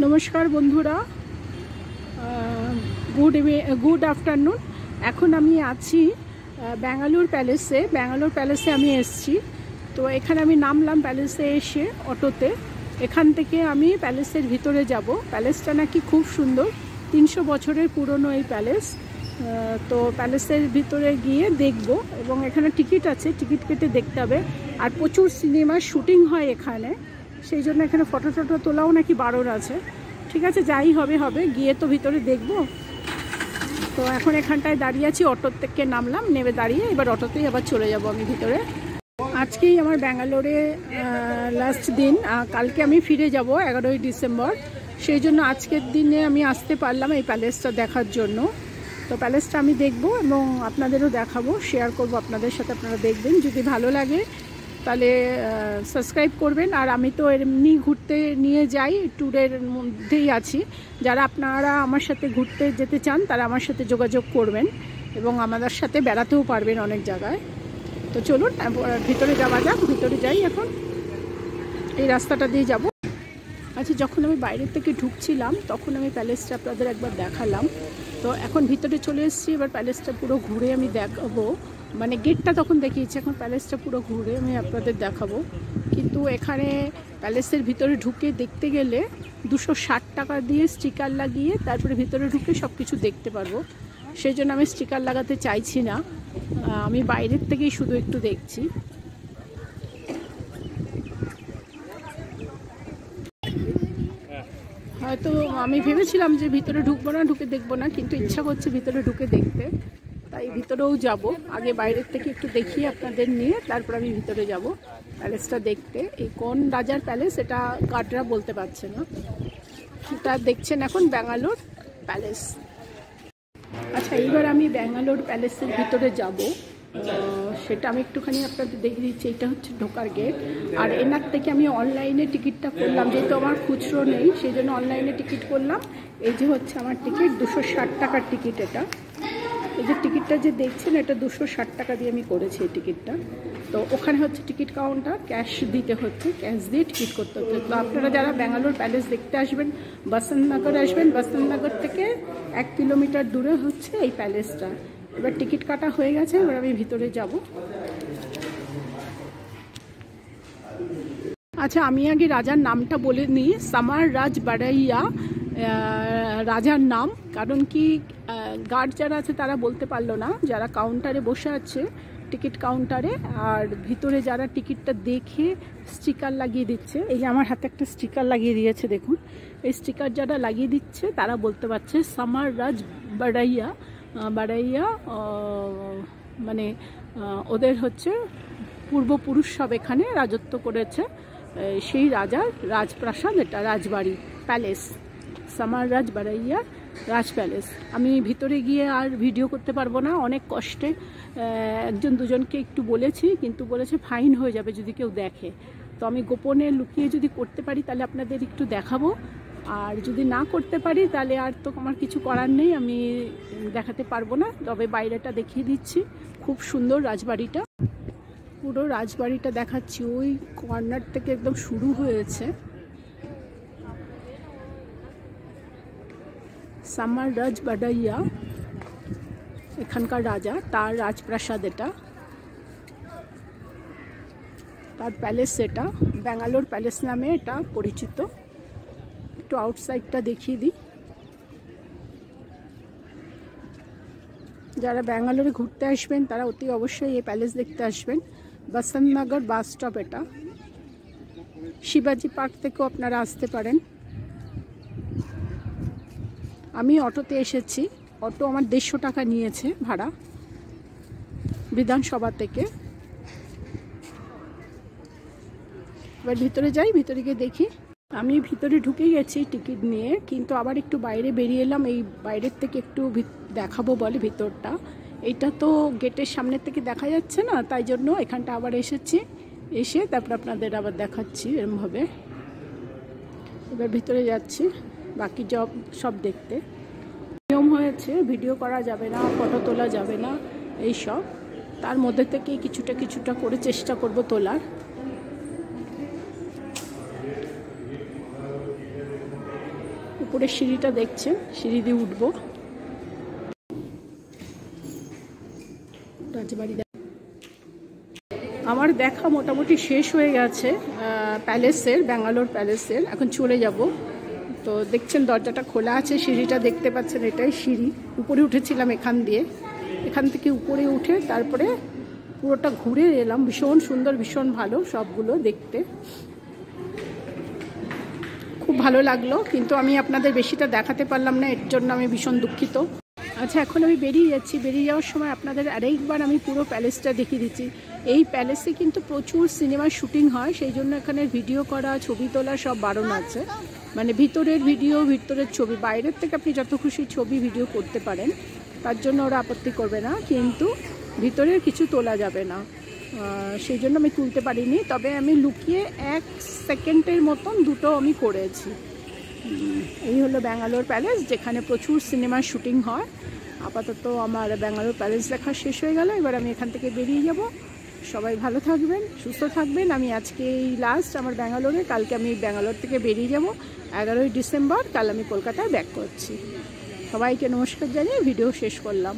নমস্কার বন্ধুরা, good afternoon. এখন আমি আছি ব্যাঙ্গালোর প্যালেসে আমি এসেছি। তো এখানে আমি নামলাম প্যালেসে এসে অটোতে। এখান থেকে আমি প্যালেসের ভিতরে যাব। প্যালেসটা নাকি খুব সুন্দর, 300 বছরের পুরনো এই প্যালেস। তো প্যালেসের ভিতরে গিয়ে দেখব এবং এখানে টিকিট আছে, টিকিট কেটে দেখতে হবে। আর প্রচুর সিনেমার শুটিং হয় এখানে, সেই জন্য এখানে ফটো তোলাও নাকি বারণ আছে। ঠিক আছে, যাই হবে গিয়ে তো ভিতরে দেখব। তো এখন এখানটায় দাঁড়িয়ে আছি, অটোর থেকে নামলাম, নেমে দাঁড়িয়ে এবার অটোতেই আবার চলে যাব আমি ভিতরে। আজকেই আমার ব্যাঙ্গালোরে লাস্ট দিন, কালকে আমি ফিরে যাব 11ই ডিসেম্বর। সেই জন্য আজকের দিনে আমি আসতে পারলাম এই প্যালেসটা দেখার জন্য। তো প্যালেসটা আমি দেখব এবং আপনাদেরও দেখাবো, শেয়ার করব আপনাদের সাথে, আপনারা দেখবেন। যদি ভালো লাগে তাহলে সাবস্ক্রাইব করবেন। আর আমি তো এমনি ঘুরতে নিয়ে যাই, ট্যুরের মধ্যেই আছি। যারা আপনারা আমার সাথে ঘুরতে যেতে চান তারা আমার সাথে যোগাযোগ করবেন এবং আমাদের সাথে বেড়াতেও পারবেন অনেক জায়গায়। তো চলুন ভিতরে যাওয়া যাক। ভিতরে যাই, এখন এই রাস্তাটা দিয়ে যাব। আচ্ছা, যখন আমি বাইরের থেকে ঢুকছিলাম তখন আমি প্যালেসটা আপনাদের একবার দেখালাম। তো এখন ভিতরে চলে এসেছি, এবার প্যালেসটা পুরো ঘুরে আমি দেখাবো। মানে গেটটা তখন দেখিয়েছি, এখন প্যালেসটা পুরো ঘুরে আমি আপনাদের দেখাবো। কিন্তু এখানে প্যালেসের ভিতরে ঢুকে দেখতে গেলে 260 টাকা দিয়ে স্টিকার লাগিয়ে তারপরে ভিতরে ঢুকে সব কিছু দেখতে পারবো। সেই জন্য আমি স্টিকার লাগাতে চাইছি না, আমি বাইরের থেকেই শুধু একটু দেখছি। হয়তো আমি ভেবেছিলাম যে ভিতরে ঢুকবো না, ঢুকে দেখবো না, কিন্তু ইচ্ছা করছে ভিতরে ঢুকে দেখতে, তাই ভিতরেও যাব। আগে বাইরের থেকে একটু দেখিয়ে আপনাদের নিয়ে তারপর আমি ভিতরে যাব প্যালেসটা দেখতে। এই কোন রাজার প্যালেস এটা গার্ডরা বলতে পারছে না। এটা দেখছেন এখন ব্যাঙ্গালোর প্যালেস। আচ্ছা, এইবার আমি ব্যাঙ্গালোর প্যালেসের ভিতরে যাব, সেটা আমি একটুখানি আপনাদের দেখিয়ে দিচ্ছি। এটা হচ্ছে ঢোকার গেট। আর এনার থেকে আমি অনলাইনে টিকিটটা করলাম, যেহেতু আমার খুচরো নেই সেই জন্য অনলাইনে টিকিট করলাম। এই যে হচ্ছে আমার টিকিট, 260 টাকার টিকিট এটা। এই যে টিকিটটা যে দেখছেন, এটা 260 টাকা দিয়ে আমি করেছি এই টিকিটটা। তো ওখানে হচ্ছে টিকিট কাউন্টার, ক্যাশ দিতে হচ্ছে, ক্যাশ দিয়ে টিকিট করতে হচ্ছে। তো আপনারা যারা ব্যাঙ্গালোর প্যালেস দেখতে আসবেন, বসন্তনগর আসবেন, বসন্তনগর থেকে 1 কিলোমিটার দূরে হচ্ছে এই প্যালেসটা। এবার টিকিট কাটা হয়ে গেছে, এবার আমি ভিতরে যাব। আচ্ছা, আমি আগে রাজার নামটা বলে নিই। সামার রাজ বাড়াইয়া রাজার নাম। কারণ কি, গার্ড যারা আছে তারা বলতে পারলো না, যারা কাউন্টারে বসে আছে টিকিট কাউন্টারে, আর ভিতরে যারা টিকিটটা দেখে স্টিকার লাগিয়ে দিচ্ছে। এই যে আমার হাতে একটা স্টিকার লাগিয়ে দিয়েছে, দেখুন। এই স্টিকার যারা লাগিয়ে দিচ্ছে তারা বলতে পারছে সামার রাজ বাড়াইয়া। মানে ওদের হচ্ছে পূর্বপুরুষ সব এখানে রাজত্ব করেছে, সেই রাজার রাজপ্রাসাদ, এটা রাজবাড়ি প্যালেস, সামার রাজ বাড়াইয়া রাজ প্যালেস। আমি ভিতরে গিয়ে আর ভিডিও করতে পারবো না, অনেক কষ্টে একজন দুজনকে একটু বলেছি, কিন্তু বলেছে ফাইন হয়ে যাবে যদি কেউ দেখে। তো আমি গোপনে লুকিয়ে যদি করতে পারি তাহলে আপনাদের একটু দেখাবো, আর যদি না করতে পারি তাহলে আর তো আমার কিছু করার নেই, আমি দেখাতে পারবো না। তবে বাইরেটা দেখিয়ে দিচ্ছি, খুব সুন্দর রাজবাড়িটা, পুরো রাজবাড়িটা দেখাচ্ছি। ওই কর্নার থেকে একদম শুরু হয়েছে। সামার রাজ বাড়াইয়া এখানকার রাজা, তার রাজপ্রাসাদ এটা, তার প্যালেস। এটা ব্যাঙ্গালোর প্যালেস নামে এটা পরিচিত। একটু আউটসাইডটা দেখিয়ে দিই। যারা ব্যাঙ্গালোরে ঘুরতে আসবেন তারা অতি অবশ্যই এই প্যালেস দেখতে আসবেন। বসন্তনগর বাস স্টপ এটা। শিবাজি পার্ক থেকেও আপনারা আসতে পারেন। আমি অটোতে এসেছি, অটো আমার 150 টাকা নিয়েছে ভাড়া বিধানসভা থেকে। এবার ভিতরে যাই, ভিতরে গিয়ে দেখি। আমি ভিতরে ঢুকে গেছি টিকিট নিয়ে, কিন্তু আবার একটু বাইরে বেরিয়ে এলাম, এই বাইরের থেকে একটু দেখাবো বলে ভিতরটা। এইটা তো গেটের সামনের থেকে দেখা যাচ্ছে না, তাই জন্য এখানটা আবার এসেছি, এসে তারপর আপনাদের আবার দেখাচ্ছি এরমভাবে। এবার ভিতরে যাচ্ছি বাকি সব দেখতে। নিয়ম হয়েছে ভিডিও করা যাবে না, ফটো তোলা যাবে না, এই সব। তার মধ্যে থেকেই কিছুটা করে চেষ্টা করব তোলার। উপরে সিঁড়িটা দেখছেন, সিঁড়ি দিয়ে উঠবো। রাজবাড়ি আমার দেখা মোটামুটি শেষ হয়ে গেছে প্যালেসের, ব্যাঙ্গালোর প্যালেসের। এখন চলে যাব। তো দেখছেন দরজাটা খোলা আছে, সিঁড়িটা দেখতে পাচ্ছেন, এটাই সিঁড়ি। উপরে উঠেছিলাম এখান দিয়ে, এখান থেকে উপরে উঠে তারপরে পুরোটা ঘুরে এলাম। ভীষণ সুন্দর, ভীষণ ভালো সবগুলো দেখতে, খুব ভালো লাগলো। কিন্তু আমি আপনাদের বেশিটা দেখাতে পারলাম না, এর জন্য আমি ভীষণ দুঃখিত। আচ্ছা, এখন আমি বেরিয়ে যাচ্ছি। বেরিয়ে যাওয়ার সময় আপনাদের আরেকবার আমি পুরো প্যালেসটা দেখিয়ে দিচ্ছি। এই প্যালেসে কিন্তু প্রচুর সিনেমার শুটিং হয়, সেই জন্য এখানে ভিডিও করা, ছবি তোলা সব বারণ আছে। মানে ভিতরের ভিডিও, ভিতরের ছবি, বাইরের থেকে আপনি যত খুশি ছবি ভিডিও করতে পারেন, তার জন্য ওরা আপত্তি করবে না, কিন্তু ভিতরের কিছু তোলা যাবে না। সেই জন্য আমি তুলতে পারিনি, তবে আমি লুকিয়ে 1 সেকেন্ডের মতন দুটো আমি করেছি। এই হলো ব্যাঙ্গালোর প্যালেস, যেখানে প্রচুর সিনেমার শুটিং হয়। আপাতত আমার ব্যাঙ্গালোর প্যালেস দেখা শেষ হয়ে গেল, এবার আমি এখান থেকে বেরিয়ে যাব। সবাই ভালো থাকবেন, সুস্থ থাকবেন। আমি আজকে এই লাস্ট আমার ব্যাঙ্গালোরে, কালকে আমি ব্যাঙ্গালোর থেকে বেরিয়ে যাব 11ই ডিসেম্বর। কাল আমি কলকাতায় ব্যাক করছি। সবাইকে নমস্কার জানিয়ে ভিডিও শেষ করলাম।